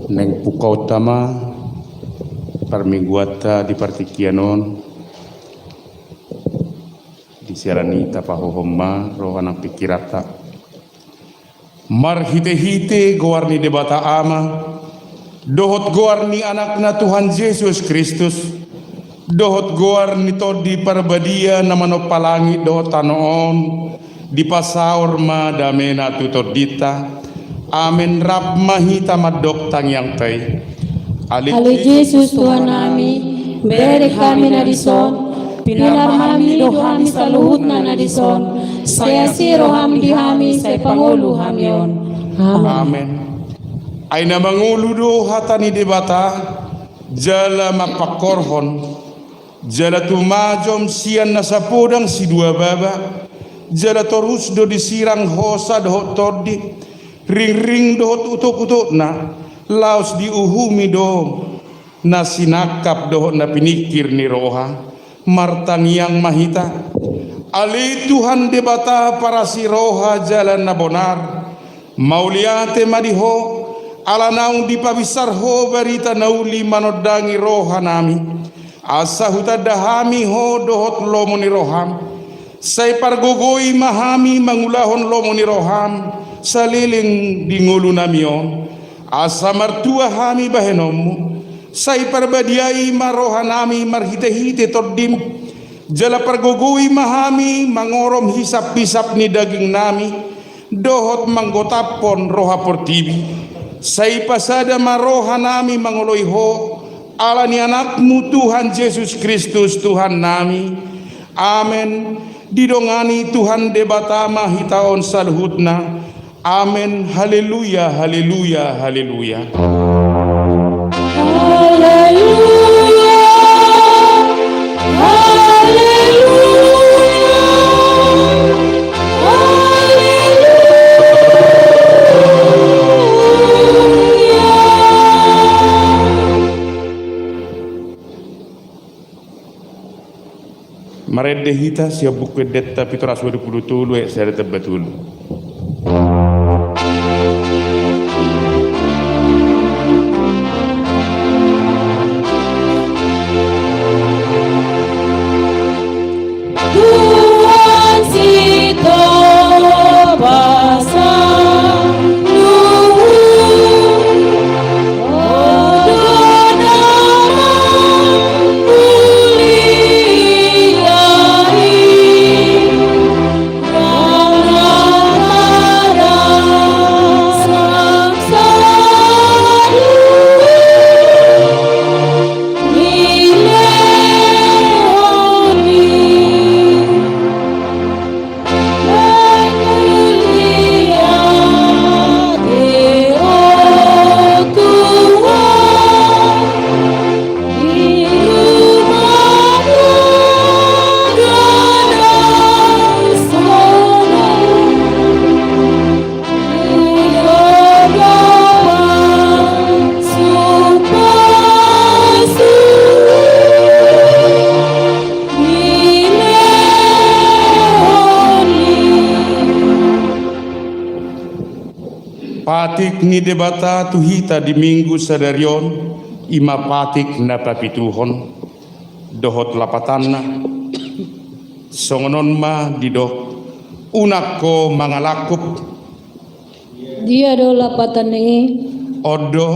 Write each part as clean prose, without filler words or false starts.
Neng puka utama parmingguata di partikianon di siarani tapahohoma rohana pikirata marhite-hite goarni debata ama dohot goarni anakna Tuhan Yesus Kristus dohot goarni todi parbadia namano palangi dohot tanoon di pasaur ma damena tutodita. Amin. Rab mahita madok tangyang tay. Ali Jesus Tuhan kami, beri kami nadison, pinarahami dohami sa luhut na nadison, saya si roham dihami sa pangulo hamyon. Amen. Ay na mangulo do hatani debata, jala mapakorhon, jala tumajom siyan na sa podang si dua baba, jala torus do disirang hosa do tordi, ring-ring dohot utok-utok na laos diuhumi do na sinakap dohot na pinikir ni roha martang yang mahita ali Tuhan debata para si roha jalan na bonar mauliate madiho ala naung dipabisar ho berita nauli manodangi roha nami asa huta dahami ho dohot lomo ni roham say pargogoi mahami mangulahon lomo ni roham saliling dingulu namion asa martua hami bahenomu say parbadiai maroha nami marhite-hite toddim jala pargogoi mahami mangorom hisap-hisap ni daging nami dohot manggotapon roha portibi say pasada maroha nami mangoloi ho ala ni anakmu Tuhan Yesus Kristus Tuhan nami amen didongani Tuhan debata mahitaon salhutna. Amin. Haleluya, haleluya, haleluya. Haleluya, haleluya. Marede hita siya buku detta pitoras wadu tulu saya betul. Patik ni debata tuhita di minggu sadarion ima patik na papituhon dohot lapatanna songonon ma didok unak ko mangalakup Dia do lapatan ni odo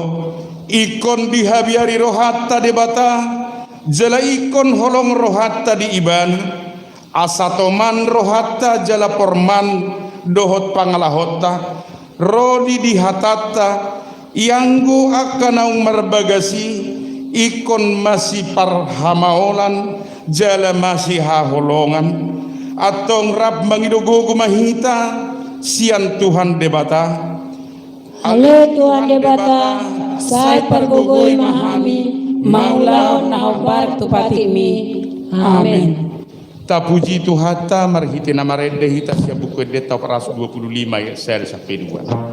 ikon dihabiari rohata debata jala ikon holong rohata di iban Asatoman rohatta jala porman dohot pangalahota rodi dihatata ianggo akanaung marbagasi ikon masih parhamaolan jala masih haholongan atong rap mangidogo mahita sian Tuhan debata. Halo Tuhan debata, saya pergugoi mahami, maulau nahobar tupatimi. Amin. Tapuji Tuhan ta marhiti nama rede hita sia buku deta perasu 25 ya sel sampai 2.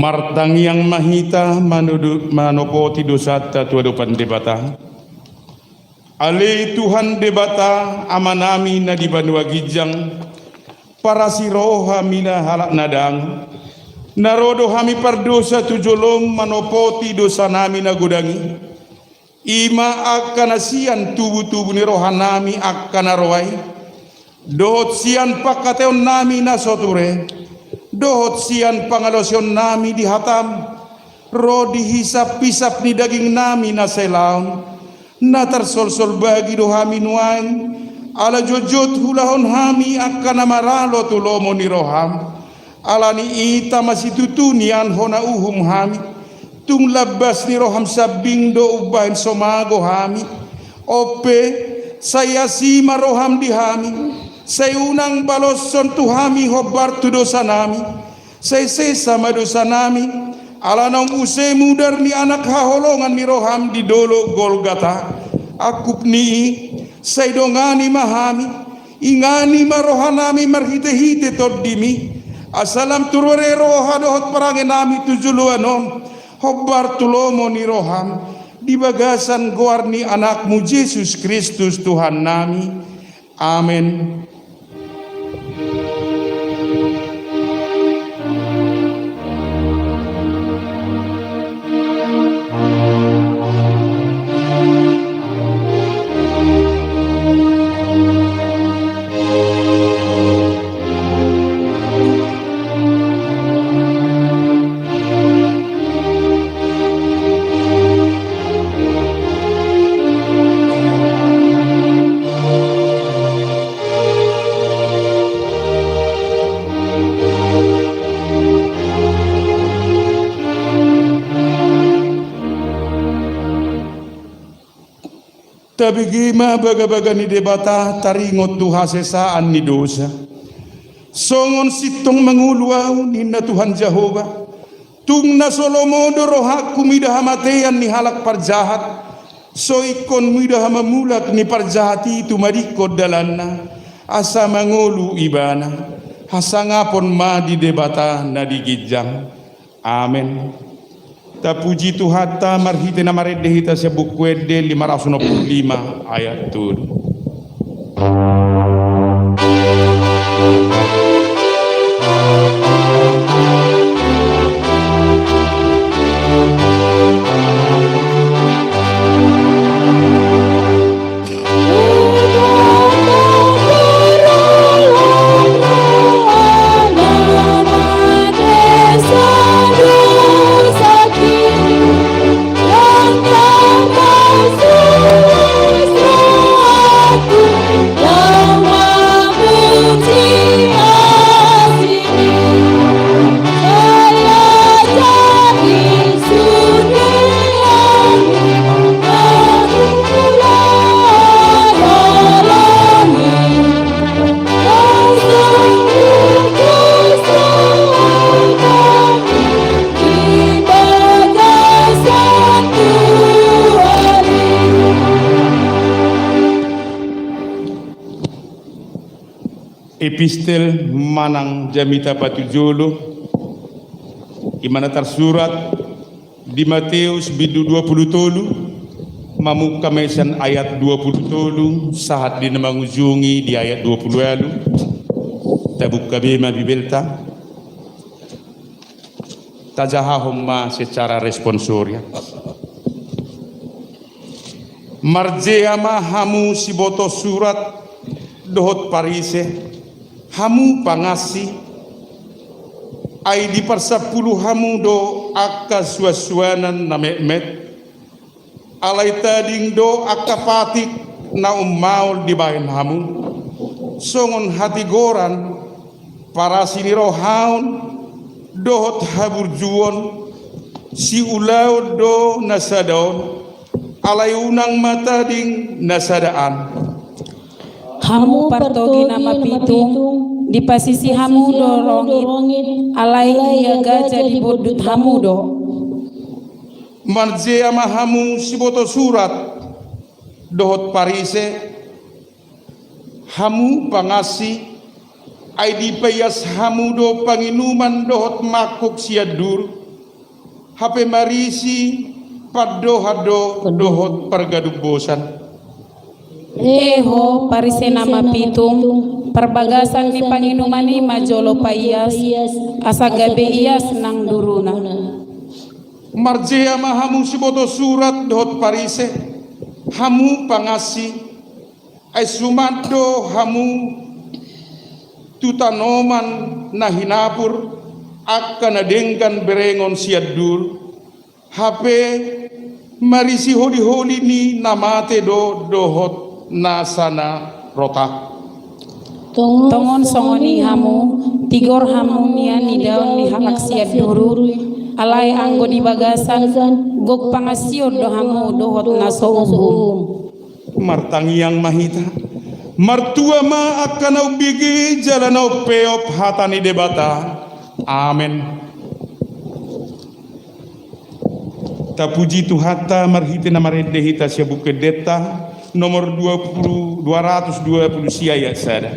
Martang yang mahita manopoti dosata tuadupan debata. Ale Tuhan debata amanami na di banua gijang para siroha mina halak nadang. Narodo hami pardosa tujolong manopoti dosa nami na gudangi. Ima akan asian tubuh-tubuh ni rohanami akan arwai. Dohot sian pakateon nami na soture. Dohot sian pangalosyon nami dihatam, ro dihisap-pisap ni daging nami na selaon, na tarsol-sol bagi dohami nuain, ala jojot hulahon hami akan amaralo tulomo ni roham, ala ni ita masih tutunian hona uhum hami, tung labas ni roham sabing do ubahin somago hami, ope saya sima roham di hami, saya unang baloson tuhami hobar tu dosa nami. Saya sama dosa nami. Ala naum use mudar ni anak haholongan mi roham di dolo Golgata. Akup ni saya dongani mahami. Ingani marohanami marhite-hite tordimi. Asalam turore roha dohot parange nami tujuluanom. Hobar tulomo ni roham. Di bagasan goarni anakmu Yesus Kristus Tuhan nami. Amin. Tabigima baga-baga ni debata taringot tuha sesaan ni dosa. Songon sitong manguluaw ni na Tuhan Jehovah. Tung na solomodo roha kumidah matean ni halak parjahat. So ikon mudah mamulak ni parjahati itu marikod dalanna. asa mangulu ibana, hasangapon ma di debata na di gijang. Amen. Ta puji Tuhan ta marhite na maredehita sa bukwede 595 ayat 2. Epistel manang Jamita Patujolo imana tersurat di Matius bidu 20 mamu kamesan ayat 20 saat dinamangujungi di ayat 20 tabuk kabema bibelta tajahahumma secara responsoria marjeama hamu siboto surat dohot parise hamu pangasi ai di persapuluh hamu do akka suasuanan na met alai tading do akka patik na maul di bahin hamu songon hati goran para siniro haun dohot haburjuon si ulau do nasadaon alai unang matading nasadaan hamu partogi nama pitung di pasisi hamu dorongit alai ia gajah di bodut hamu do marje ama hamu siboto surat dohot parise hamu pangasi ai di payas hamu do panginuman dohot makuk siadur hape marisi paddohado dohot pargaduk bosan. Eho parise nama pitung perbagasan ni panginuman ni majolo payas asagabe ias nang duruna marje ama hamu siboto surat dohot parise hamu pangasi ay sumado hamu tutanoman na hinapur akka na denggan berengon siadur hape marisi holi-holi ni namate do dohot nasana rotak tongon songoni hamu tigor hamu nia ni daun ni halak siad duru alai anggo di bagasan gok pangasio do hamu dohot naso martangi yang mahita martua ma akan ubigi jalan peop hatani debata. Amen. Ta puji Tuhan ta marhite na maredehita sia bukedeta nomor 220 ayat sada.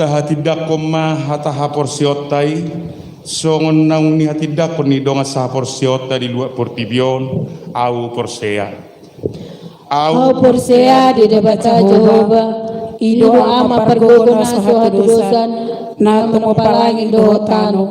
Hatidak koma hataha porsiotai songon naung ni hatidak ni donga sa porsiota di luar portibion au porsea au porsea di debat Jehova ido ama pargogo na suhatudusan na tumapalangin dohotano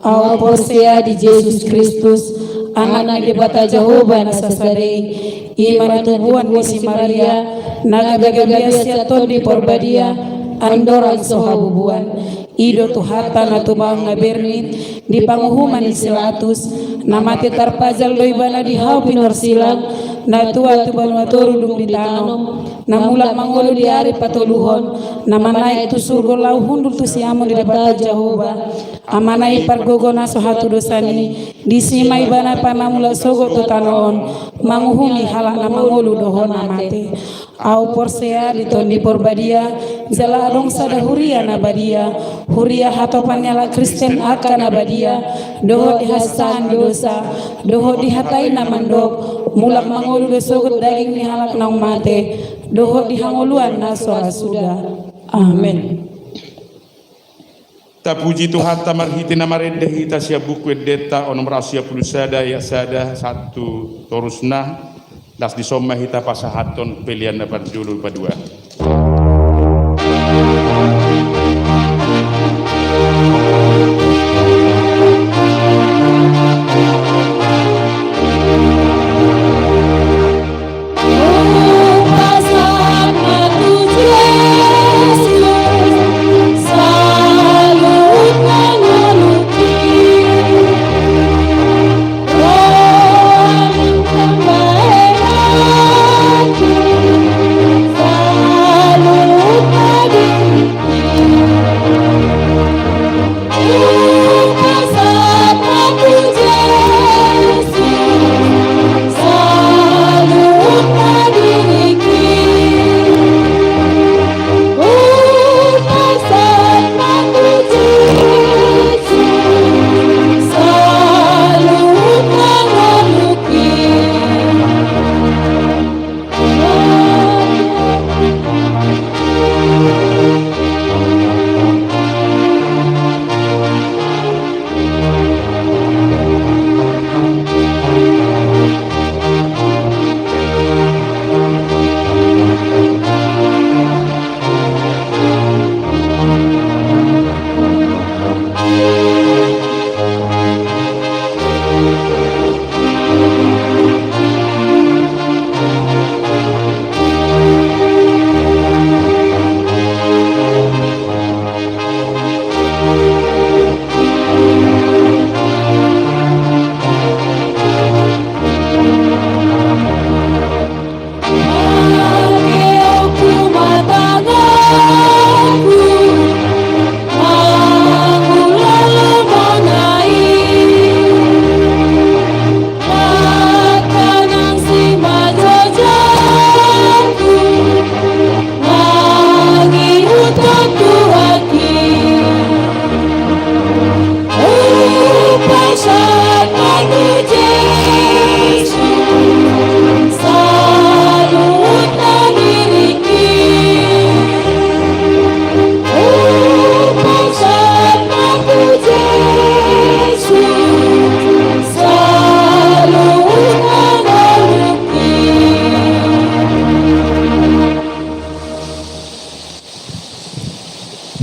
awa porsea di Jesus Kristus anak di bata Jehovah na sasari iman tubuhan ni si Maria nagagabiasya to di porbadia andoran sohabubuan ido tuhata na tubang na bernit di panguhuman ni silatus na mati tarpazal loy bala di hau pinorsilang na tua tubal maturudung di tanom na mulak mangolo di ari patuluhon na manay tu surgo lau hundul tu siamo di bata Jehovah amanay pargogo na sohatu dosani di simay bana panamula sogo tu tanoon manguhumi halak na mangolo dohon na mate au porsea di tondi porbadia jala adong sada huria na badia huria hatopan nyala Kristen akan na badia doho di hasan dosa doho di hatai na mandok mulak mangolu do sogot daging ni halak nang mate doho di hangoluan na soa sudah amen. Tapuji Tuhan tamarhiti namarende hita sia buku deta onom rasia pulusada ya sada satu torusna das disoma hita pasahaton pilihan dapat dulu padua.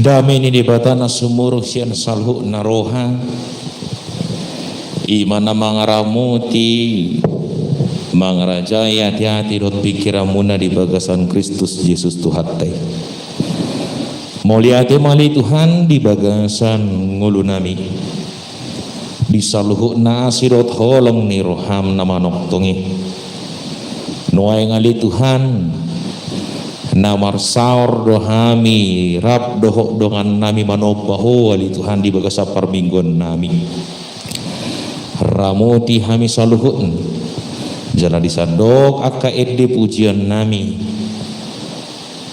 Damai ni dibatana sumuruh sian salhu naroha imana mangaramuti mangarajaya hati-hati dot pikiramuna di bagasan Kristus Yesus Tuhatai muliate mali Tuhan di bagasan ngulunami di salhu nasirot holong ni roham nama noktongi nuai ngali Tuhan namar saur dohami rab dohok dongan nami manobaho wali Tuhan di bagasa parminggon nami ramuti hami saluhun jala disandok akka edde pujian nami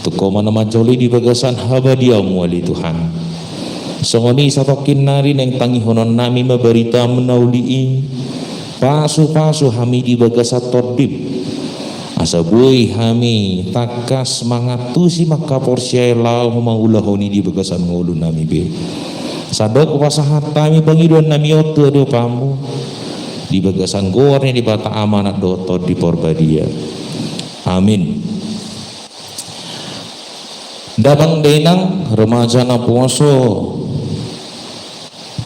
tukoma nama joli di bagasan habadiamu wali Tuhan songoni satokin nari neng tangihonon nami mabarita menaulii pasu-pasu hami di bagasa todib asabui hami takas mangatu si maka porsiai lau maulahoni di bagasan ngulu nami be sadok wasahat kami bangiduan nami otu ado pamu di bagasan gornya di bata amanat doto di porbadia amin. Dabang denang remaja na puaso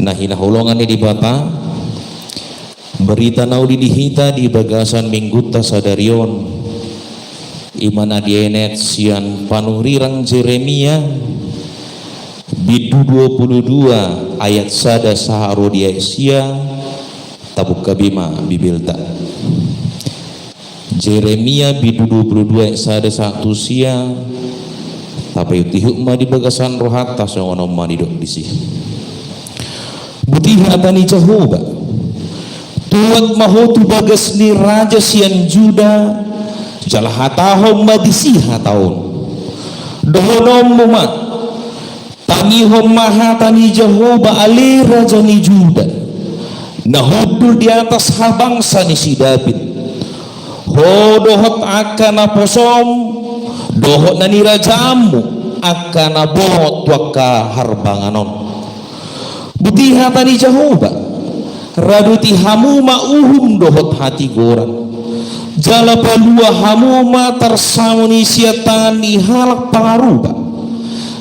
na hinahulungan ni di bata berita naudi dihita di bagasan mingguta sadarion imana dienet sian panurirang Jeremia bidu 22 ayat sada saharo dia sia tabuk kabima bibilta Jeremia bidu 22 ayat sada satu sia tapi tihuk ma di bagasan rohata songono ma di dok disi buti hatani Jehovah tuat mahotu bagas ni raja sian Juda jalah hatahom ma disi hataon dohonom ma tangi hom ma hatani Jehovah ali raja ni Juda nahudul di atas habangsa ni si David hodohot akan aposom dohot na ni rajamu akan abot waka harbanganon buti hatani Jehovah raduti hamuma uhum dohot hati goran jala palua hamuma tersamuni siatan ni halak pangarupa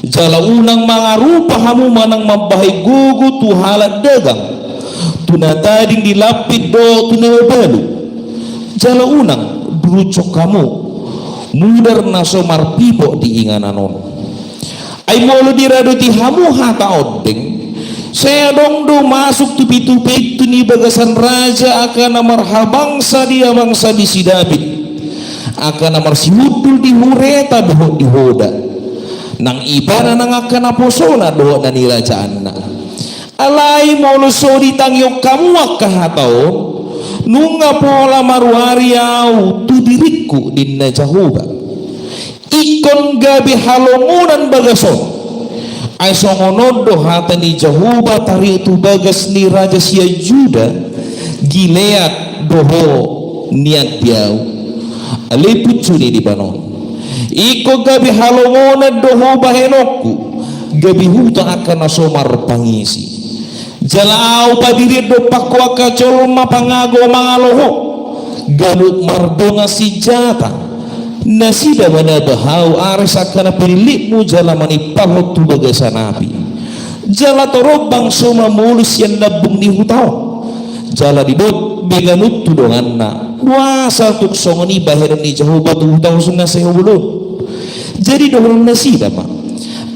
jala unang mangarupa hamuma nang mambahai gugu tu halak dagang tuna tading dilapit do tuna balu jala unang berucok kamu mudar naso marpipo di ingananon ay molo diraduti hamu hata odeng saya dong do masuk tupi-tupi itu ni bagasan raja akan amar habangsa dia bangsa di si David akan amar si hudul di hureta dohot di hoda nang ibana nang akan aposona dohot na ni rajaan na alay molo so ditangyok kamu akahatao nunga pola maruari au tu diriku dinna Jehovah ikon gabi halomunan bagason ay songonodo hatani Jehovah tari itu bagas ni raja sia Juda gileat doho niat diau aliput suni di banon iko gabi halomunan doho bahenokku gabi huta akan asomar pangisi jalau padiri do pakwa kacol mapangago mangaloho ganut mardonga si jata nasida mana bahau ares akan pilihmu jala mani pahot tu bagasan api jala torobang soma mulus yang nabung di hutau jala dibot beganut tu dongan na kuasa tuk songoni bahir ni Jehovah tu hutau sunga sehobulun jadi dohon nasida ma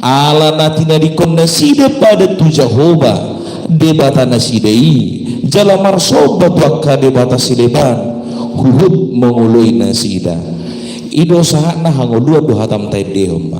ala natina dikon nasida pada tu Jehovah debata nasidai jala marsoba bakka debata sileban huhut mengului nasida ido sahat na hangolua do hatam tai dehom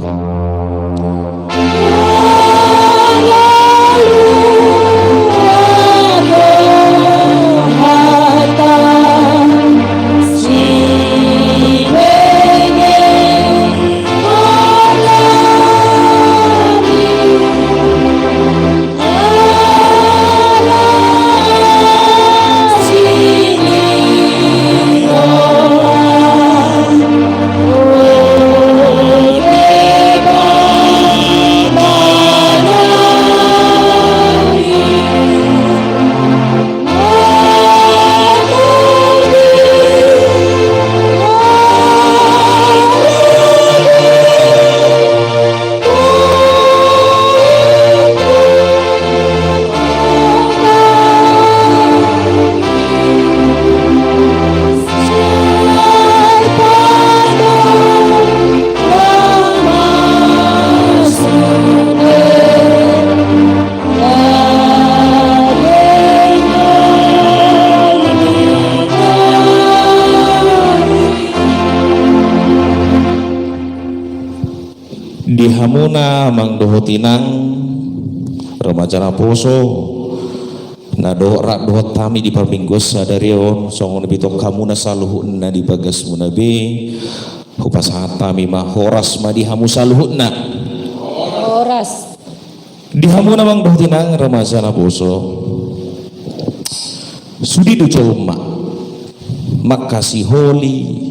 dihamuna mang dohotinang remaja na poso na dohrat dohot tami di parminggos sadarion songon bitok kamu na saluhun na di bagas munabi hupas hatami ma horas ma dihamu saluhun na Horas dihamuna mang dohotinang remaja na poso sudi do joma makasih holi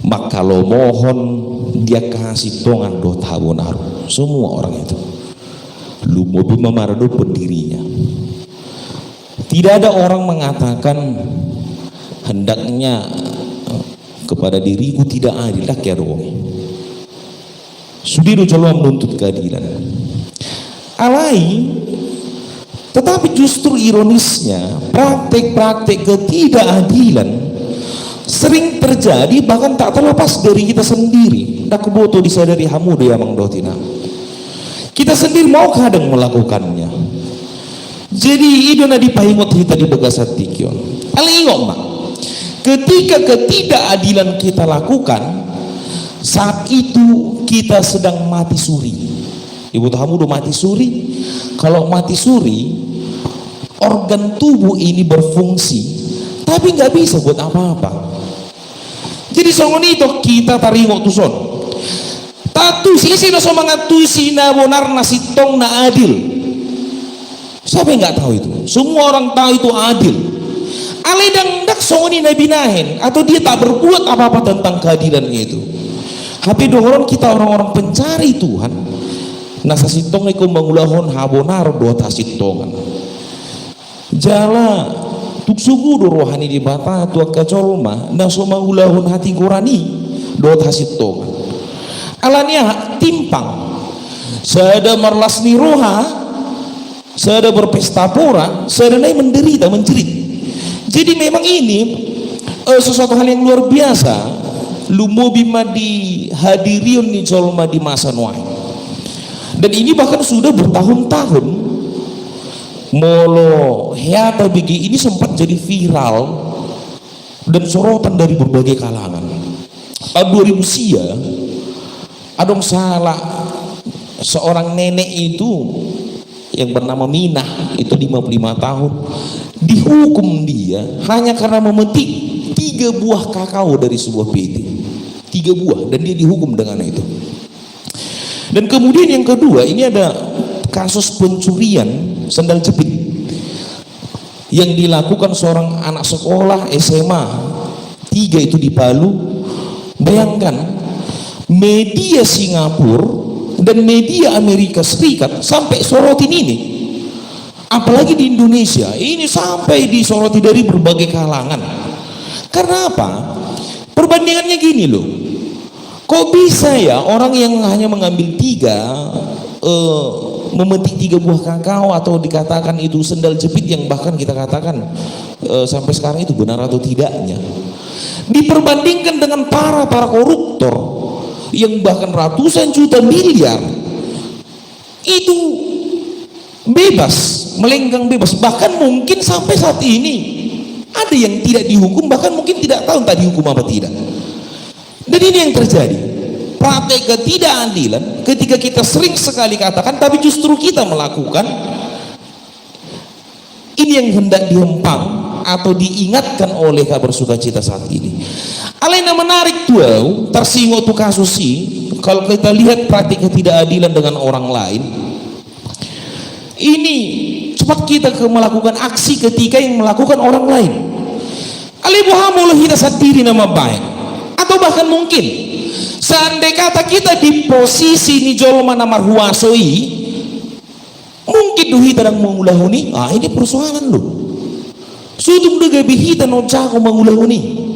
makalo mohon dia kasih tongan do tabonaru semua orang itu lumobi memarado pendirinya tidak ada orang mengatakan hendaknya kepada diriku tidak adil lah ya dong Sudiru jalo menuntut keadilan. Alai, tetapi justru ironisnya praktek-praktek ketidakadilan sering terjadi bahkan tak terlepas dari kita sendiri. Nak boto disadari hamu dia mang dotina. Kita sendiri mau kadang melakukannya. Jadi itu na dipahingot kita di begasat tikyon. Alingok mak. Ketika ketidakadilan kita lakukan, saat itu kita sedang mati suri. Ibu tahu udah mati suri. Kalau mati suri, organ tubuh ini berfungsi, tapi nggak bisa buat apa-apa. Jadi songon itu kita taringok tuson. Tatu sisi no somangatusi na bonar na sitong na adil. Siapa yang nggak tahu itu? Semua orang tahu itu adil. Aledang dak songoni na binahin atau dia tak berbuat apa-apa tentang keadilan itu. Tapi doron kita orang-orang pencari Tuhan. Nasa sitong iku mangulahon habonar dua tasitongan. Jala tuk sugu do rohani di bata tua kacolma naso mangulahon hati gorani dua tasitongan. Alania timpang. Sada marlasni roha, sada berpesta pora, sada nai menderita menjerit. Jadi memang ini sesuatu hal yang luar biasa. Lumo bima dihadirion ni jolma di masa Nuai. Dan ini bahkan sudah bertahun-tahun. Molo heata bigi ini sempat jadi viral dan sorotan dari berbagai kalangan. Tahun 2000 sia, adong salah seorang nenek itu yang bernama Minah, itu 55 tahun, dihukum dia hanya karena memetik 3 buah kakao dari sebuah PT. 3 buah, dan dia dihukum dengan itu. Dan kemudian yang kedua, ini ada kasus pencurian sandal jepit yang dilakukan seorang anak sekolah SMA 3 itu di Palu. Bayangkan, media Singapura dan media Amerika Serikat sampai sorotin ini. Apalagi di Indonesia ini sampai disoroti dari berbagai kalangan. Karena apa? Perbandingannya gini loh, kok bisa ya orang yang hanya mengambil 3 memetik 3 buah kakao atau dikatakan itu sendal jepit yang bahkan kita katakan sampai sekarang itu benar atau tidaknya, diperbandingkan dengan para koruptor yang bahkan ratusan juta miliar itu bebas, melenggang bebas. Bahkan mungkin sampai saat ini ada yang tidak dihukum, bahkan mungkin tidak tahu entah dihukum apa tidak. Dan ini yang terjadi, praktek ketidakadilan ketika kita sering sekali katakan tapi justru kita melakukan. Ini yang hendak dihempang atau diingatkan oleh kabar sukacita saat ini. Alena menarik tuh tersinggung tuh kasus sih. Kalau kita lihat praktik ketidakadilan dengan orang lain, ini cepat kita melakukan aksi ketika yang melakukan orang lain. Alibuhamul kita sendiri nama baik, atau bahkan mungkin seandai kata kita di posisi ni jolma nama huasoi, mungkin duhi tadang mengulahuni. Ini persoalan loh. Sudung dega bihita no jago mengulahuni.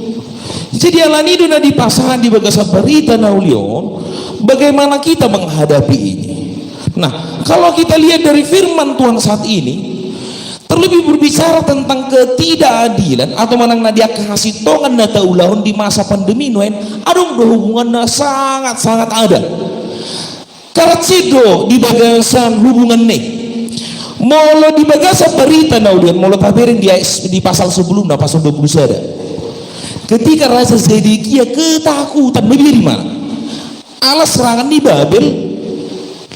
Jadi alanido na dipasangan di bagasa berita naulion, bagaimana kita menghadapi ini. Nah, kalau kita lihat dari firman Tuhan saat ini, terlebih berbicara tentang ketidakadilan atau manang nadia kasih tongan nata ulahun di masa pandemi noen, adong hubungan sangat-sangat ada. Karatsido di bagasan hubungan nih. Molo di bagasa berita naulion, molo taberin di pasal sebelumnya, pasal 20 sada. Ketika Raja Zedekia ketakutan, dari mana? Alas serangan di Babel,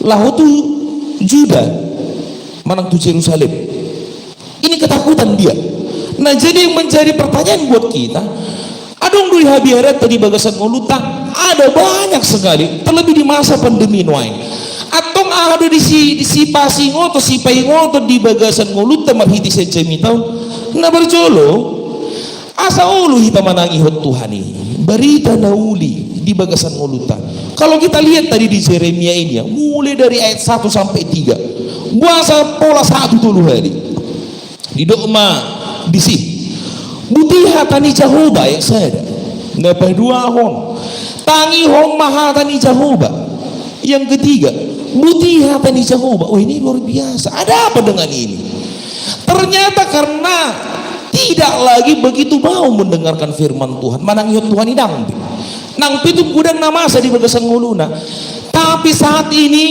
lahutu Juda, manang tu Yerusalem. Ini ketakutan dia. Nah, jadi yang menjadi pertanyaan buat kita, adong dui habiarat tadi bagasan ngoluta, ada banyak sekali, terlebih di masa pandemi noai. Atong ada di si pasingoto, si paingoto di bagasan ngoluta marhiti sejemitau, na berjolo. Asa ulu hita manangi hot Tuhan ini berita nauli di bagasan ngoluta. Kalau kita lihat tadi di Yeremia ini, mulai dari ayat 1 sampai 3, buasa pola 1 dulu hari di dogma di si butiha tani Jehovah yang sada napa dua hon tangi hon maha tani Jehovah Yang ketiga, butiha tani Jehovah. Oh, ini luar biasa. Ada apa dengan ini? Ternyata karena tidak lagi begitu mau mendengarkan firman Tuhan. Manang yot Tuhan idang. Nang pitung gudang namasa di bagasan nguluna. Tapi saat ini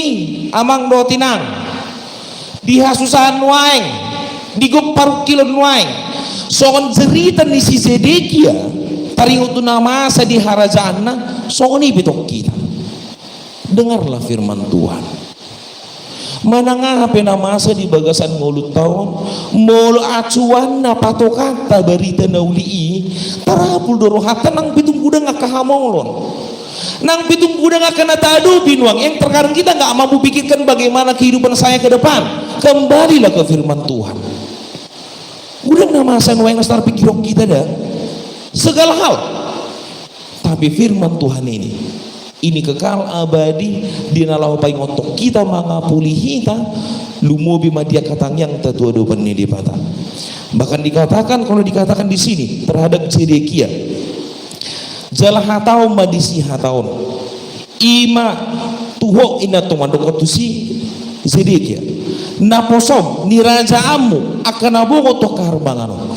amang do tinang di hasusahan waeng, di gopar kilon waeng. Soon cerita ni si Zedekia taringot namasa di harajaanna. Soon ini bitong kita. Dengarlah firman Tuhan. Mananga penamasa di bagasan ngulut tahun molo acuan na patokata barita naulii tarapul dorohata nang pitung kuda ngakahamolon nang pitung kuda ngakanatado binuang yang terkadang kita nggak mampu pikirkan bagaimana kehidupan saya ke depan. Kembalilah ke firman Tuhan. Udah namasa yang nastar pikiran kita dah segala hal, tapi firman Tuhan ini kekal abadi di nalau paling otok kita mangapuli hita lumobi madia katang yang tetua dopan ini di patah. Bahkan dikatakan, kalau dikatakan di sini terhadap Zedekia jalah hatau madisi hataun ima tuho ina tomandok otusi Zedekia naposom ni rajaamu akan abongo tokar bangano.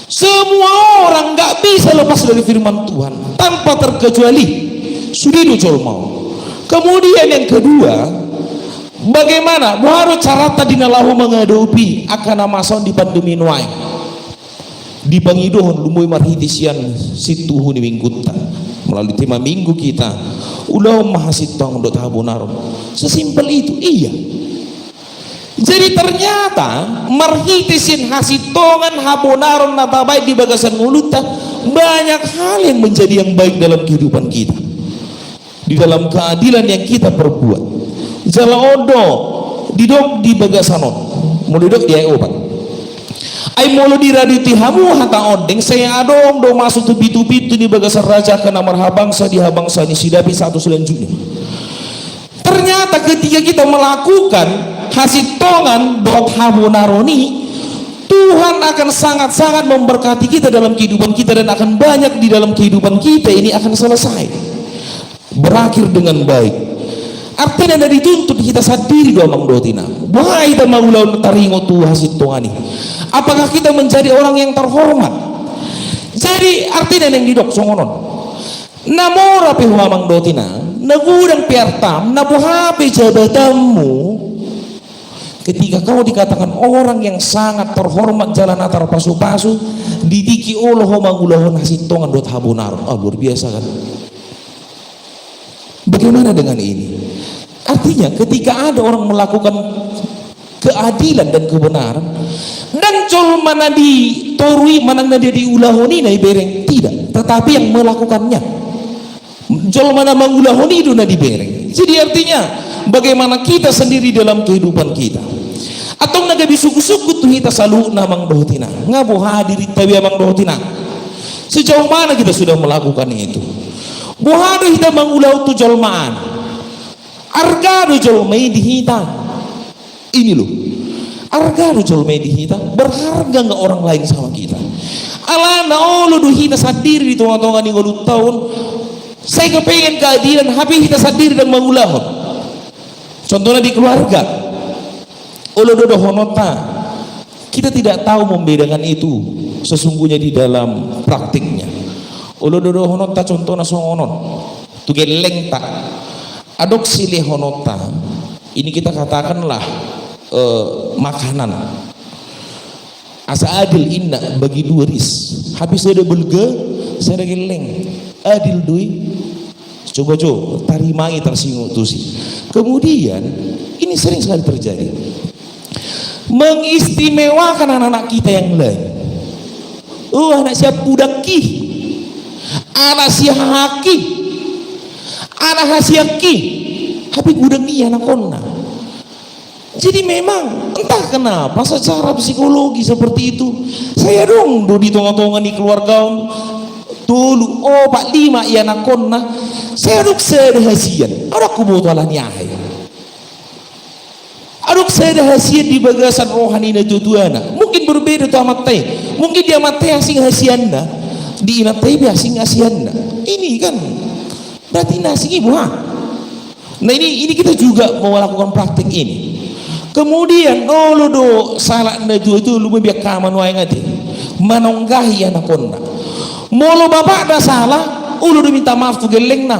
Semua orang nggak bisa lepas dari firman Tuhan tanpa terkecuali Sudidu Jolmau. Kemudian yang kedua, bagaimana baru cara tadi nalahu menghadapi akan amason di pandemi nuai di pangidohon lumui marhitisian situhu ni minggutan melalui tema minggu kita ulah mahasitong dot habonaron. Sesimpel itu, iya. Jadi ternyata marhitisin hasitongan habonaron natabay di bagasan nguluta banyak hal yang menjadi yang baik dalam kehidupan kita. Di dalam keadilan yang kita perbuat jala odo didok di bagasanon mulidok dia obat ay mulu diraditi hamu hata odeng saya adong do masuk tubi-tubi di bagasan raja ke namar habangsa di habangsa ni sidapi satu selanjutnya. Ternyata ketika kita melakukan hasitongan dot habonaroni, Tuhan akan sangat-sangat memberkati kita dalam kehidupan kita dan akan banyak di dalam kehidupan kita ini akan selesai berakhir dengan baik. Artinya dari dituntut kita sadiri doang dotina. Bahai kita maulau taringo tu hasil tuani. Apakah kita menjadi orang yang terhormat? Jadi artinya yang didok songonon. Namora pihuamang dotina. Nagudang piartam. Nabuhapi jabatamu. Ketika kau dikatakan orang yang sangat terhormat jalan atar pasu-pasu, didiki oloh mangulahon hasil tongan dot habonar. Luar biasa kan? Bagaimana dengan ini? Artinya ketika ada orang melakukan keadilan dan kebenaran dan col mana di torui mana dia diulahoni na ibereng tidak, tetapi yang melakukannya col mana mengulahoni itu na dibereng. Jadi artinya bagaimana kita sendiri dalam kehidupan kita atau naga bisuku-suku tuh kita selalu namang dohtina ngabo hadir tabi amang dohtina sejauh mana kita sudah melakukan itu. Buhado kita mengulau tu jolmaan argado jolmai dihita ini loh argado jolmai dihita berharga nggak orang lain sama kita alana olo duhita sadiri di tonga-tonga ni ngolut tahun saya kepengen keadilan habis kita sadiri dan mengulahon contohnya di keluarga olo dodo honota kita tidak tahu membedakan itu sesungguhnya di dalam praktiknya. Ulo dodo honota contohnya songonon tugeleng tak adok silih honota ini kita katakanlah makanan asa adil inna bagi dua ris habis ada belga saya ada geleng adil dui coba tarimai tersinggung tusi. Kemudian ini sering sekali terjadi mengistimewakan anak-anak kita yang lain. Anak siap budaki anak siaki anak hasiaki tapi gudang iya anak konna. Jadi memang entah kenapa secara psikologi seperti itu saya dong do di tonga-tonga di keluarga dulu Pak 5 iya anak konna saya dok sedahasian ada kubutualan yahai aduk saya hasian di bagasan rohani na tutuana mungkin berbeda tu amat teh mungkin dia mati asing hasianna di inatai biasing asianna ini kan berarti nasi ibu Nah ini kita juga mau melakukan praktik ini. Kemudian lu do salah na itu lu biak kaman wae ngati. Manonggahi anak konna. Molo bapak dah salah, lu do minta maaf tu geleng na.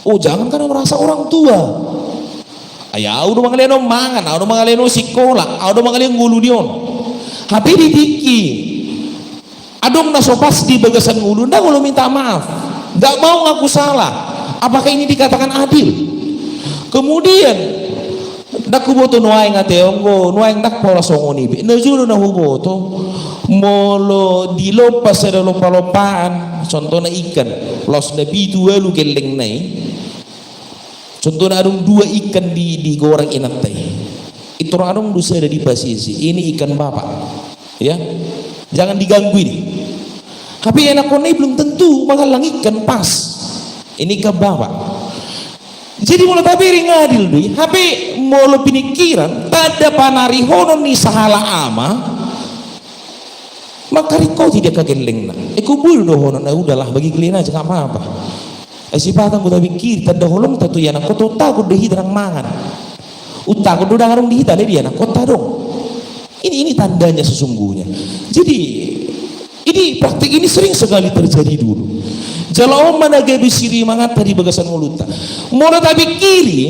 Oh jangan karena merasa orang tua. Ayah udah mangalian mangan, udah mangalian sekolah, udah mangalian ngulu dion. Tapi ditiki. Adong na sopas di bagasan ngulu, ndak lu minta maaf. Ndak mau ngaku salah. Apakah ini dikatakan adil? Kemudian ndak kuboto nuaing ate ongo, nuaing ndak pola songoni. Najulu na huboto molo dilopas ada lompa-lompaan, contohnya ikan, los nabi dua lu geleng nai. Contohnya adong dua ikan digoreng enak teh. Itu adong dosa ada di pasisi. Ini ikan bapak. Ya. Jangan diganggu ini. Tapi enak konai belum tentu makalang ikan pas. Ini ke bapak. Jadi mulai tabiri ngadil dui. Tapi mulai pinikiran tada panari honon ni sahala ama. Maka riko tidak kageleng na. Kubul do honon na udahlah bagi kalian aja nggak apa-apa. Si patang ku tabikir tada holong tatu yana koto takut dehi terang mangan. Utakut do dangarong dehi tadi dia nak kota dong. Ini tandanya sesungguhnya. Jadi ini praktik ini sering sekali terjadi dulu. Jalau mana gabi siri mangat tadi bagasan mulutnya. Mulai tapi kiri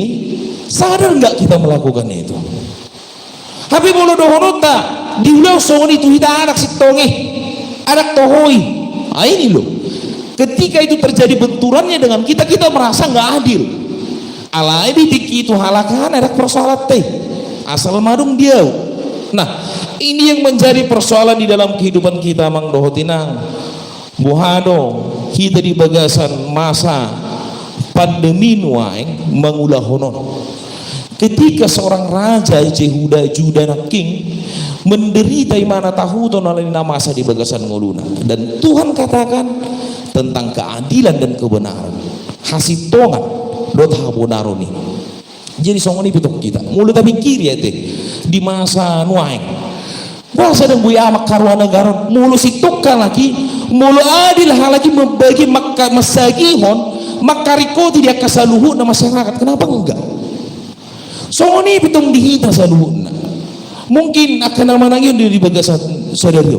sadar nggak kita melakukan itu. Tapi bolo dohonota diulang songon itu kita anak sitonge, anak tohoi. Ini loh. Ketika itu terjadi benturannya dengan kita merasa nggak adil. Alai ditiki itu halakan anak persoalan teh. Asal madung dia. Nah, ini yang menjadi persoalan di dalam kehidupan kita Mang Dohotinang. Buhado kita di bagasan masa pandemi nuaing mengulah honon. Ketika seorang raja Jehuda Juda King menderita imana tahu tonalina masa di bagasan ngoluna, dan Tuhan katakan tentang keadilan dan kebenaran. Hasil tongan dot habonaroni. Jadi songoni pitok kita mulut tapi kiri ya teh di masa nuaing bahasa dan buya amak karwana garon mulu situkkan lagi mulu adil halagi membagi maka masagihon makariko tidak kasaluhu na masyarakat. Kenapa enggak songoni pitok dihita saluhu na mungkin akan namanangin di bagasan saudara.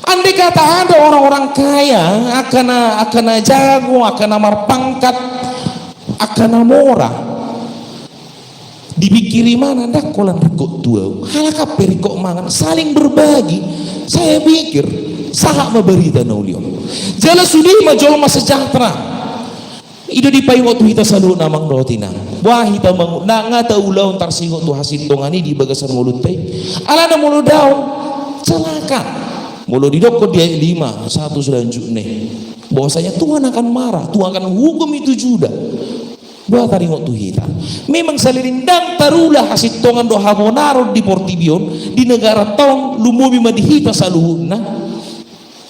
Andai kata ada orang-orang kaya akan jago, akan amar pangkat, akan amora dipikiri mana ndak kolan rekok tua halakap perikok mangan saling berbagi. Saya pikir sahak memberita naulion jala sudi majol mas sejahtera itu dipai waktu kita selalu namang rotina wah kita ngata ulau ntar singot tu hasil tongani di bagasan mulut teh ala ada mulut daun celaka mulut didokot dia 5 1 selanjutnya bahwasanya Tuhan akan marah, Tuhan akan hukum itu juga. Buat tadi waktu kita memang salirindang tarulah hasil tongan do habonaro di Portibion di negara tong lumobi madihita saluhuna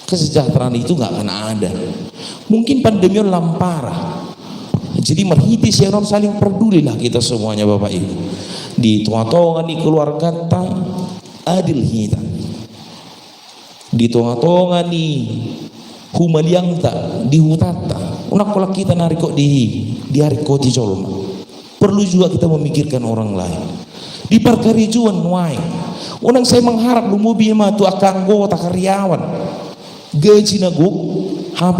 kesejahteraan itu nggak akan ada. Mungkin pandemi lampara. Jadi marhitis yang saling peduli lah kita semuanya Bapak Ibu di tongan di keluarga ta adil kita di tongan di humaliang ta di hutata unak kolak kita nariko di hari koti colma. Perlu juga kita memikirkan orang lain di perkarijuan nuai unang saya mengharap lumubi ma tu akan anggota karyawan gaji naguk HP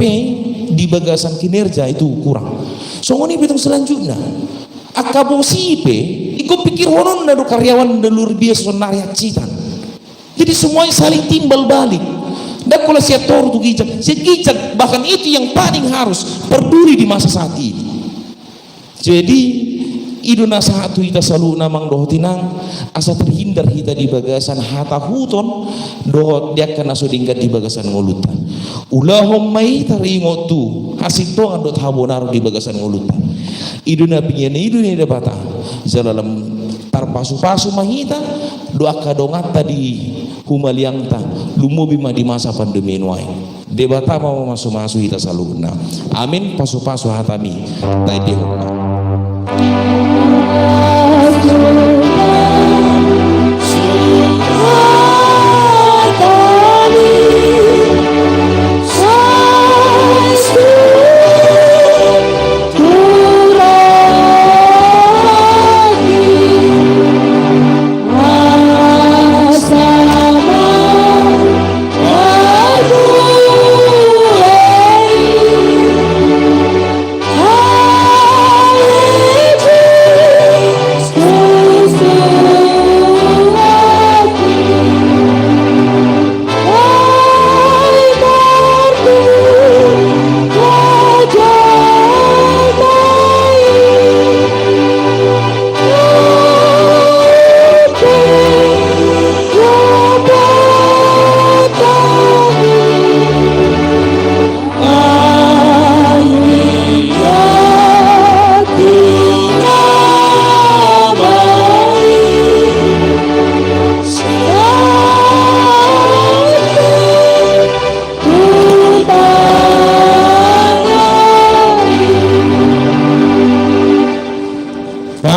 di bagasan kinerja itu kurang songoni bitung selanjutnya akabo sipe ikut pikir honon nado karyawan luar biasa sonariat citan. Jadi semuanya saling timbal balik. Dan kalau saya tahu tuh gijak, bahkan itu yang paling harus peduli di masa saat ini. Jadi idu nasahat tu kita selalu namang dohotinang asa terhindar kita di bagasan hata huton dohot dia kena sudingkat di bagasan ngolutan. Ulahumma taringot tu hasil to andot habonar di bagasan ngolutan. Idu nabinya idu ni dapata jalalam tarpasu-pasu mahita doa kadongat tadi humaliangta lumubima di masa pandemi nuai debata mau masuk kita saluna amin pasu-pasu hatami tadi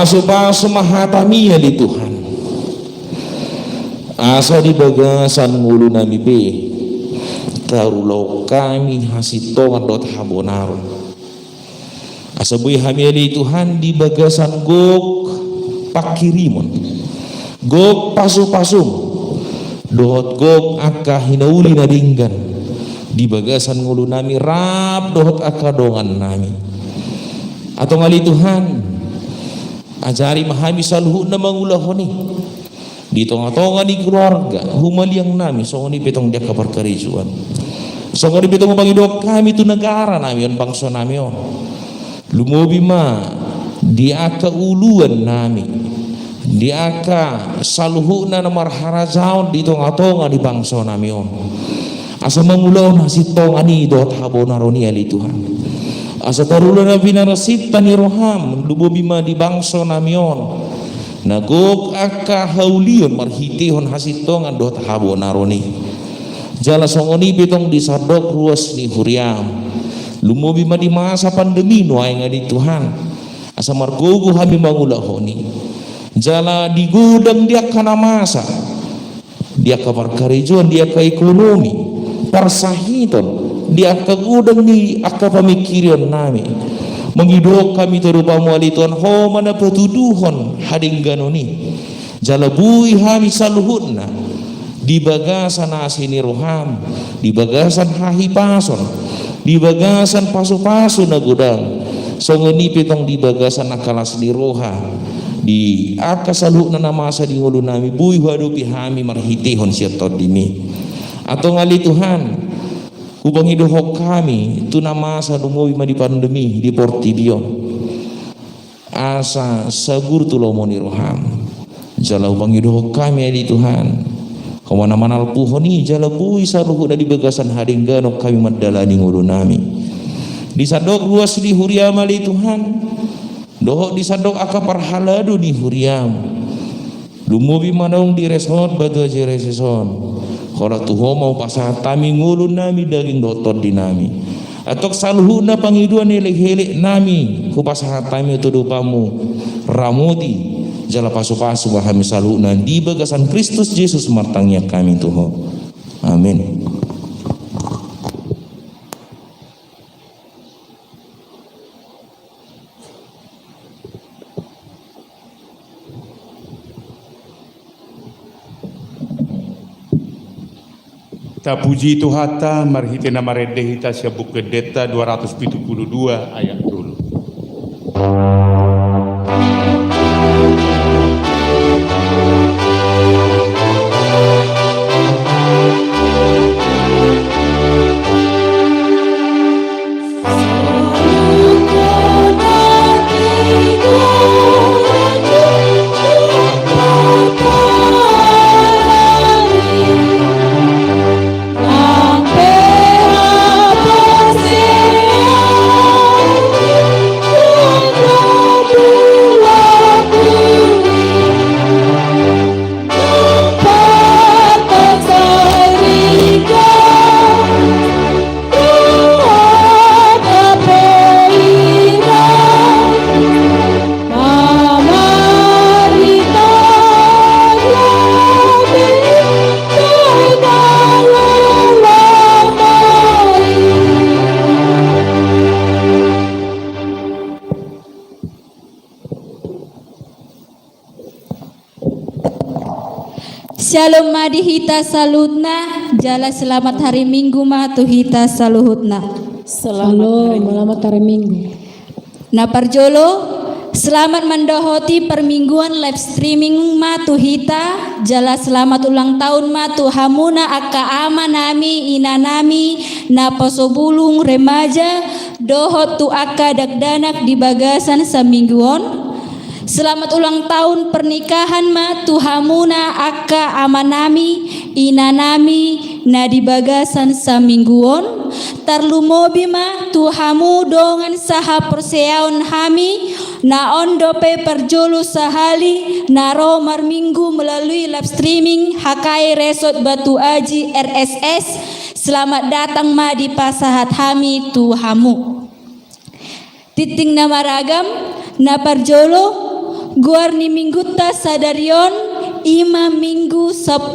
pasu-pasu mahatami ali Tuhan. Asa di bagasan ngulu nami be tarulau kami hasitongan dot habonaro. Asa bui hami ali Tuhan di bagasan gok pakirimon, gok pasu-pasum, dohot gok akka hinauli nadinggan di bagasan ngulu nami rap dohot akka dongan nami. Atau ngali Tuhan ajari mahami saluhu na mangulahoni di tonga-tonga di keluarga humaliang nami songoni petong dia kaparkarijuan songoni petong pangidok kami tu negara nami on bangsa nami on lumobi ma di aka uluan nami di aka saluhu na marharajaon di tonga-tonga di bangsa nami on asa mangulaw na si tonga ni dot habonaroni ali Tuhan. Asa tarulan na pinarasita ni Roham lubobima di bangso namion nagok akka haulion marhitihon hasitong andot habo naroni jala songoni pitong disadok ruas ni Huriam lumobima di masa pandemi no ay nga di Tuhan asa margogo hami mangulahoni jala di gudang dia kana masa dia kaparkarijuan dia ka ekonomi parsahiton dia kagudang ni akka pamikiran nami mengidok kami terupa mualituan ho mana petuduhon hading ganoni jalabui hami saluhutna di bagasan asini Roham di bagasan hahi pason di bagasan pasu-pasu na gudang songoni pitong di bagasan akalas di roha di akka saluhutna namasa di ngulu nami bui hadupi hami marhitihon siyatot dimi atau ngali Tuhan ubang idohok kami tu nama asa dungowi ma di pandemi di Portibion asa sagur tu lomoni Roham jala ubang idohok kami di Tuhan kamana manal puhoni jala bui saruhu da di bagasan hading ganok kami madala di ngulu nami disadok ruas di Huriam ali Tuhan dohok disadok aka parhaladu di Huriam lumubi manong di resort batu aja reseson kalau tuho mau pasah tami ngulun nami daging dotot di nami atau saluhu na pangiduan helik-helik nami ku pasah tami itu dupamu ramuti jala pasu-pasu bahami saluhu na di bagasan Kristus Yesus martangnya kami tuho amin. Ta puji Tuhata marhite na maredehita siya bukedeta 272 ayat dulu. Shalom madi hita salutna jala selamat hari Minggu ma tu hita saluhutna. Selamat hari Minggu. Na parjolo selamat mendohoti permingguan live streaming ma tu hita jala selamat ulang tahun ma tu hamuna akka ama nami ina nami na posobulung remaja dohot tu akka dagdanak di bagasan samingguon. Selamat ulang tahun pernikahan ma tuhamuna akka amanami inanami na di bagasan samingguon tarlumobi ma tuhamu dongan saha perseaon hami na ondope perjolo sahali na romar minggu melalui live streaming Hakai Resort Batu Aji RSS. Selamat datang ma di pasahat hami tuhamu titing nama ragam na parjolo Guarni minggutta sadarion ima minggu 10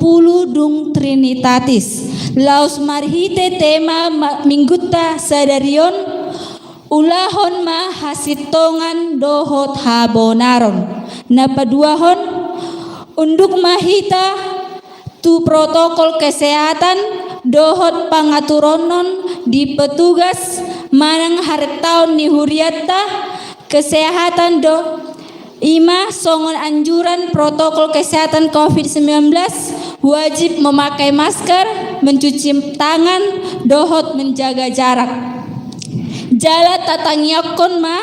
dung Trinitatis. Laus marhite tema minggutta sadarion ulahon ma hasitongan dohot habonaron. Napaduahon unduk mahita tu protokol kesehatan dohot pangaturonon di petugas manang hartaun ni huriatta kesehatan do ima songon anjuran protokol kesehatan COVID-19 wajib memakai masker, mencuci tangan, dohot menjaga jarak. Jala tatangyakon ma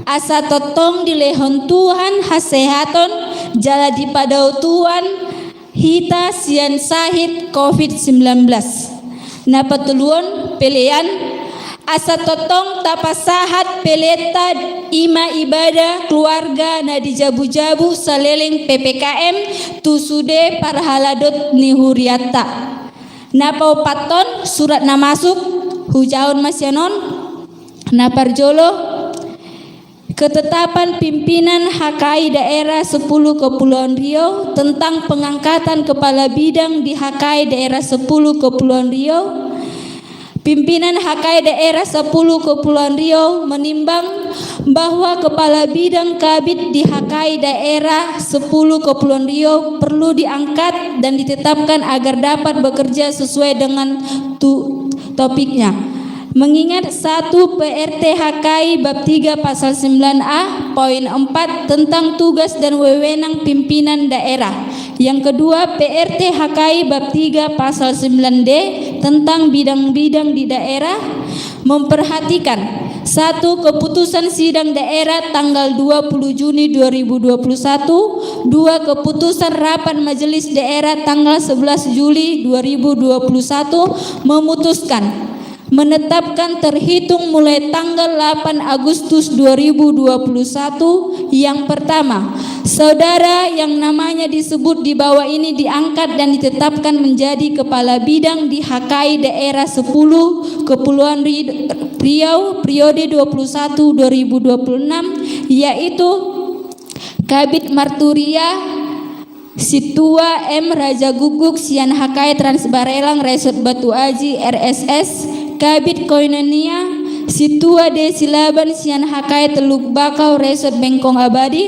asa totong di lehon Tuhan hasehaton jala di padau Tuhan hita sian sahid COVID-19. Napatuluan pelean asa totong tapasahat peleta ima ibadah keluarga na di jabu-jabu saleleng PPKM tusude parhaladot ni huriatta. Napau paton surat na masuk hujaon masyanon naparjolo ketetapan pimpinan HKI daerah 10 Kepulauan Riau tentang pengangkatan kepala bidang di HKI daerah 10 Kepulauan Riau. Pimpinan HKI daerah 10 Kepulauan Riau menimbang bahwa kepala bidang Kabid di HKI daerah 10 Kepulauan Riau perlu diangkat dan ditetapkan agar dapat bekerja sesuai dengan topiknya. Mengingat 1 PRT HKI bab 3 pasal 9A poin 4 tentang tugas dan wewenang pimpinan daerah. Yang kedua PRT HKI bab 3 pasal 9D tentang bidang-bidang di daerah memperhatikan 1. Keputusan sidang daerah tanggal 20 Juni 2021, 2. Keputusan rapat majelis daerah tanggal 11 Juli 2021 memutuskan menetapkan terhitung mulai tanggal 8 Agustus 2021 yang pertama, saudara yang namanya disebut di bawah ini diangkat dan ditetapkan menjadi kepala bidang di HKI daerah 10 Kepulauan Riau periode 21-2026 yaitu Kabid Marturia Situa M. Raja Guguk Sian HKI Transbarelang Resort Batu Aji RSS Kabid Koinonia Situa D. Silaban Sian HKI Teluk Bakau Resort Bengkong Abadi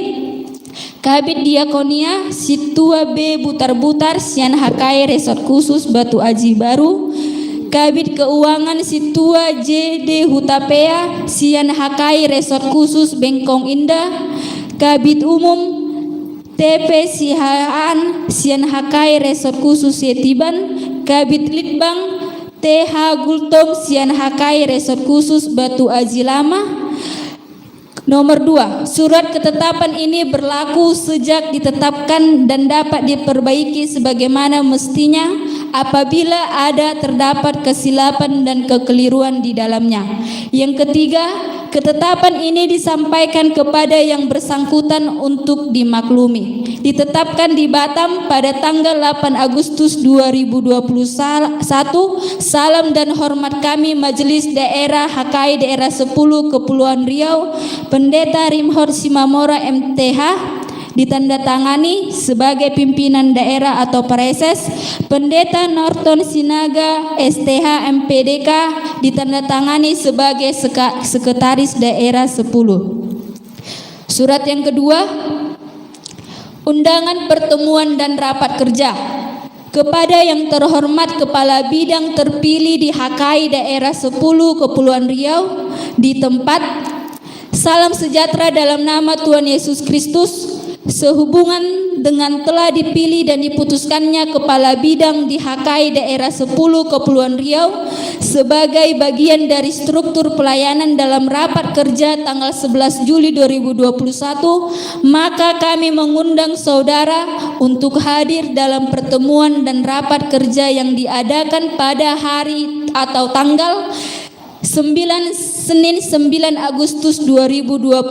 Kabid Diakonia Situa B. Butar-Butar Sian HKI Resort Khusus Batu Aji Baru Kabid Keuangan Situa J. D. Hutapea Sian HKI Resort Khusus Bengkong Indah Kabid Umum TP Sihaan Sian HKI Resort Khusus Yetiban Kabid Litbang TH Gultom Sian HKI Resort Khusus Batu Aji Lama. Nomor 2, surat ketetapan ini berlaku sejak ditetapkan dan dapat diperbaiki sebagaimana mestinya apabila ada terdapat kesilapan dan kekeliruan di dalamnya. Yang ketiga, ketetapan ini disampaikan kepada yang bersangkutan untuk dimaklumi. Ditetapkan di Batam pada tanggal 8 Agustus 2021. Salam dan hormat kami Majelis Daerah HKI Daerah 10 Kepulauan Riau, Pendeta Rimhor Simamora MTH, ditandatangani sebagai pimpinan daerah atau Pareses, Pendeta Norton Sinaga STH MPDK, ditandatangani sebagai Sekretaris Daerah 10. Surat yang kedua, undangan pertemuan dan rapat kerja kepada yang terhormat Kepala Bidang terpilih di HKI Daerah 10 Kepulauan Riau di tempat. Salam sejahtera dalam nama Tuhan Yesus Kristus. Sehubungan dengan telah dipilih dan diputuskannya Kepala Bidang di HKI Daerah 10 Kepulauan Riau sebagai bagian dari struktur pelayanan dalam rapat kerja tanggal 11 Juli 2021, maka kami mengundang saudara untuk hadir dalam pertemuan dan rapat kerja yang diadakan pada hari atau tanggal Senin 9 Agustus 2021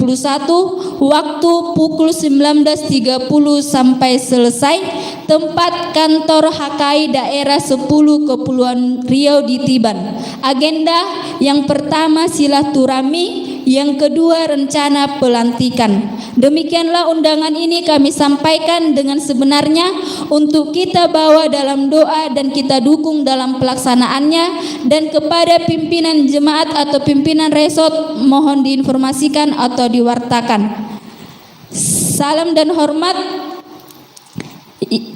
waktu pukul 19.30 sampai selesai. Tempat kantor HKI Daerah 10 Kepulauan Riau di Tiban. Agenda yang pertama silaturahmi, yang kedua rencana pelantikan. Demikianlah undangan ini kami sampaikan dengan sebenarnya untuk kita bawa dalam doa dan kita dukung dalam pelaksanaannya. Dan kepada pimpinan jemaat atau pimpinan resort mohon diinformasikan atau diwartakan. Salam dan hormat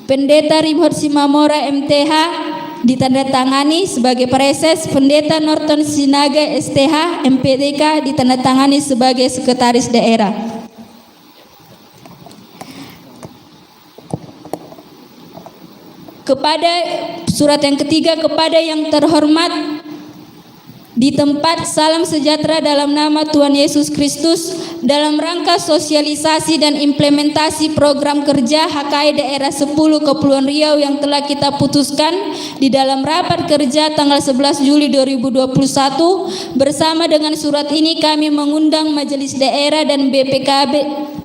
Pendeta Rimhot Simamora MTH ditandatangani sebagai Preses, Pendeta Norton Sinaga STH MPDK ditandatangani sebagai Sekretaris Daerah. Kepada surat yang ketiga, kepada yang terhormat di tempat, salam sejahtera dalam nama Tuhan Yesus Kristus. Dalam rangka sosialisasi dan implementasi program kerja HKI Daerah 10 Kepulauan Riau yang telah kita putuskan di dalam rapat kerja tanggal 11 Juli 2021, bersama dengan surat ini kami mengundang Majelis Daerah dan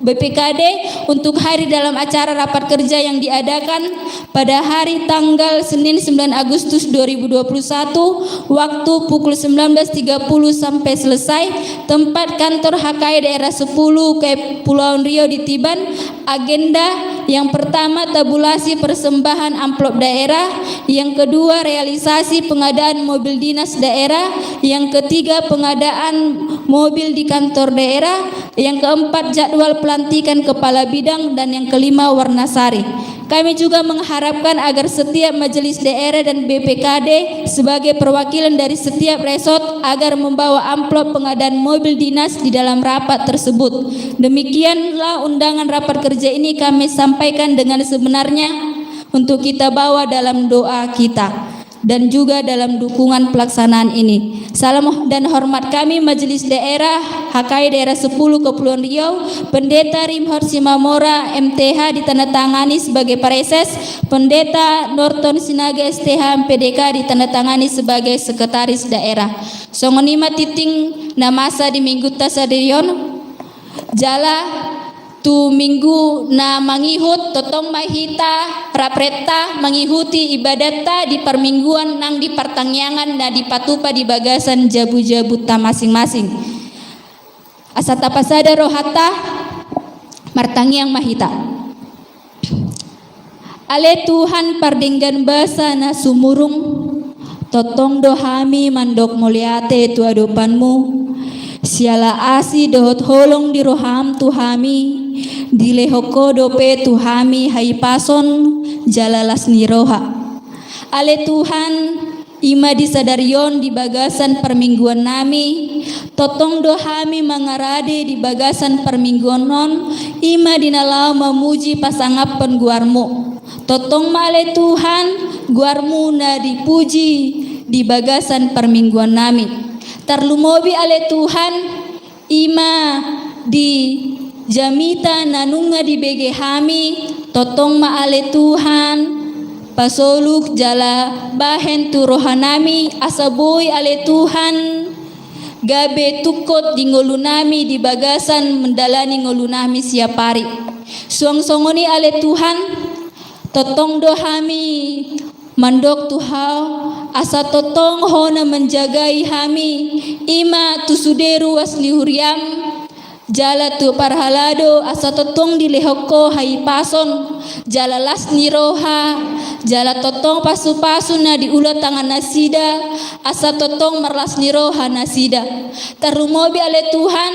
BPKD untuk hadir dalam acara rapat kerja yang diadakan pada hari tanggal Senin 9 Agustus 2021 waktu pukul 19.30 sampai selesai. Tempat kantor HKI Daerah 10 Kepulauan Riau di Tiban. Agenda yang pertama tabulasi persembahan amplop daerah, yang kedua realisasi pengadaan mobil dinas daerah, yang ketiga pengadaan mobil di kantor daerah, yang keempat jadwal pelantikan kepala bidang, dan yang kelima warna sari. Kami juga mengharapkan agar setiap majelis daerah dan BPKD sebagai perwakilan dari setiap resort agar membawa amplop pengadaan mobil dinas di dalam rapat tersebut. Demikianlah undangan rapat kerja ini kami sampaikan dengan sebenarnya untuk kita bawa dalam doa kita dan juga dalam dukungan pelaksanaan ini. Salam dan hormat kami Majelis Daerah HKI Daerah 10 Kepulauan Riau, Pendeta Rimhot Simamora MTH ditandatangani sebagai Preses, Pendeta Norton Sinaga STH MPDK ditandatangani sebagai Sekretaris Daerah. Songonima titing namasa di minggu tasadirion jala tu minggu na mangihut totong mahita rapreta mengikuti ibadata di permingguan nang di pertangyangan na di patupa di bagasan jabu-jabu ta masing-masing. Asata pasada rohata martangyang mahita. Ale Tuhan pardinggan basa na sumurung totong dohami mandok muliate tu adopanmu. Siala asi dohot holong di roham tuhami dilehoko dope tuhami haipason jalalas niroha. Ale Tuhan ima disadarion di bagasan permingguan nami totong dohami mangarade di bagasan permingguan non ima dinalau memuji pasangapan guarmu totong male Tuhan guarmu na dipuji di bagasan permingguan nami. Terlumobi ale Tuhan ima di jamita nanunga di bege hami totong ma ale Tuhan pasoluk jala bahen tu rohanami asaboy ale Tuhan gabe tukot di ngolunami di bagasan mendalani ngolunami siapari suang-songoni ale Tuhan totong dohami mandok tuhau asa totong hona menjagai hami ima tu suderu asli huriam jala tu parhalado asa totong dilehoko hai pason jala lasni roha jala totong pasu-pasu na diulat tangan nasida asa totong marlasni roha nasida tarumobi ale Tuhan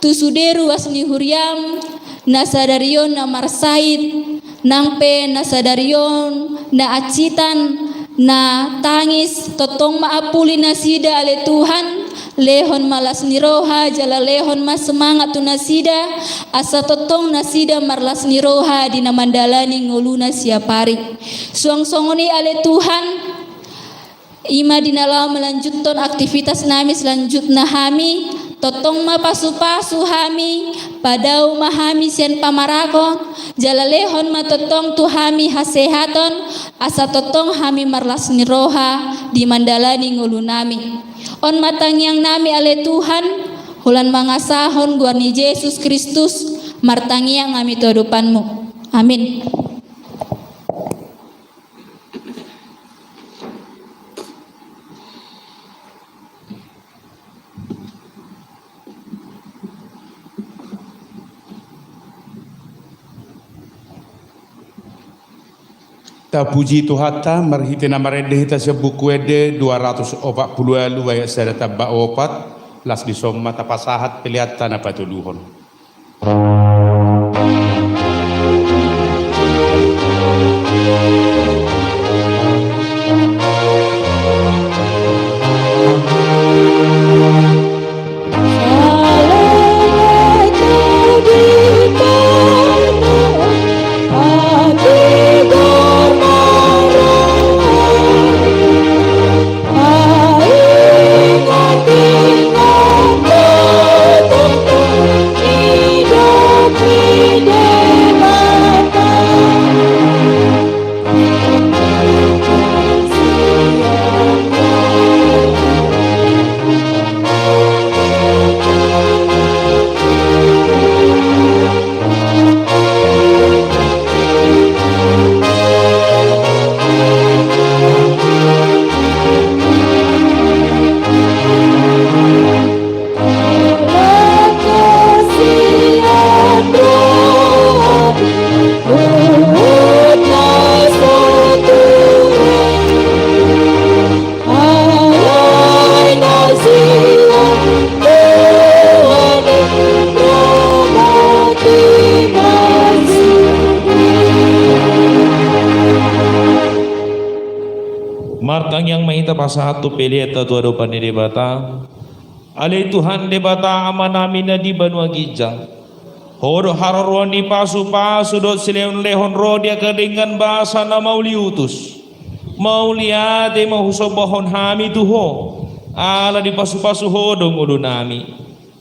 tu suderu asli huriam nasadarion na marsaid nampe nasadarion na acitan na tangis totong maapuli nasida ale Tuhan lehon malas niroha jala lehon mas semangat tu nasida asa totong nasida marlas niroha dina mandalani ngoluna siapari suang-songoni ale Tuhan ima dinalaw melanjutkan aktivitas nami selanjutnya hami totong mapasu-pasu hami padau mahami sian pamarakon jala lehon matotong tu hami hasehaton asa totong hami marlas niroha di mandalani ngulunami on matangyang nami ale Tuhan hulan mangasahon guarni Yesus Kristus martangyang ngami todopanmu amin. Ta puji Tuhata marhite na marede hita sa buku ede 240 ayat sada tabba opat las disomma tapasahat pilihatta na patuluhon. Martang yang mahita pasatu pelieta tu ado pani debata. Ale Tuhan debata amanami na di banua gijang. Hodo hararuan di pasu-pasu dot sileon lehon rodia kedengan bahasa na mauliutus. Mauliade mahusobahon hami tuho. Ala di pasu-pasu hodong udu nami.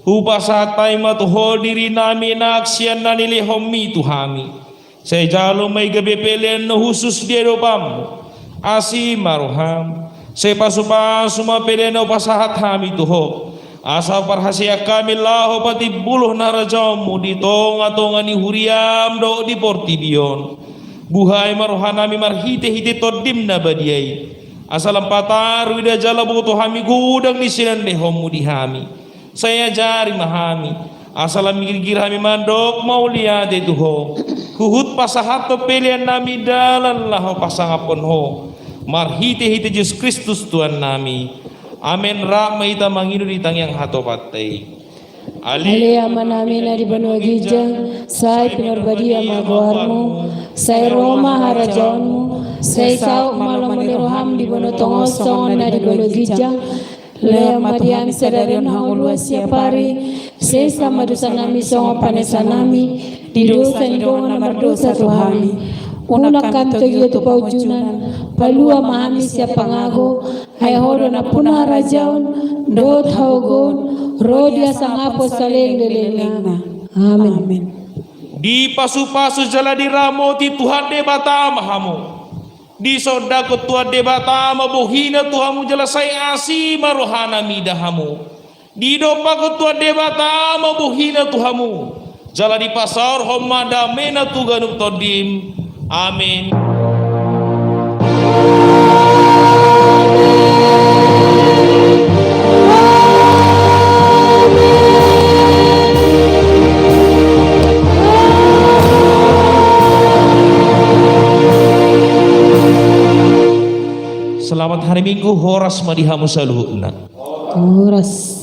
Hupasatai matuho diri nami naksian na nilehom mi tuhami. Saya jalo may gabi pelian no husus dia dopam. Asi maruham se pasu-pasu mapelena pasahat hami tuho asa parhasia kami laho pati buluh narajamu di tonga-tonga ni huriam do di portibion buhai maruhanami marhite-hite todim na badiai asalam patar wida jala buto hami gudang di sinan dehomu di hami saya jari mahami asalam mikir hami mandok mau lihat itu ho huhut pasahat to pelian nami dalan laho pasangapon ho marhite-hite Yesus Kristus Tuhan nami. Amen. Rama ita manginu di tangyang hatopatay. Ale amanami na di banua gijang, say pinarbadi amaguarmo, say Roma harajonmo, say sao malamuniroham di banua tongosong na di banua gijang, le amariam sadarin hangulwa siapari, say sama dosa nami songo panesa nami, di dosa indongan namar dosa Tuhami. Una kanto yoto paujunan palua mahami siya pangago ay horo na puna rajaon dot haugon rodia sangapo saleng lelengna. Amen. Di pasu-pasu jala di ramoti Tuhan debata mahamu. Di sodako Tuhan debata mabuhina Tuhamu jala saya asi marohana midahamu. Di dopako Tuhan debata mabuhina Tuhamu. Jala di pasar homada mena tuganuk todim. Amin. Selamat hari Minggu horas madihamu saluhna. Horas.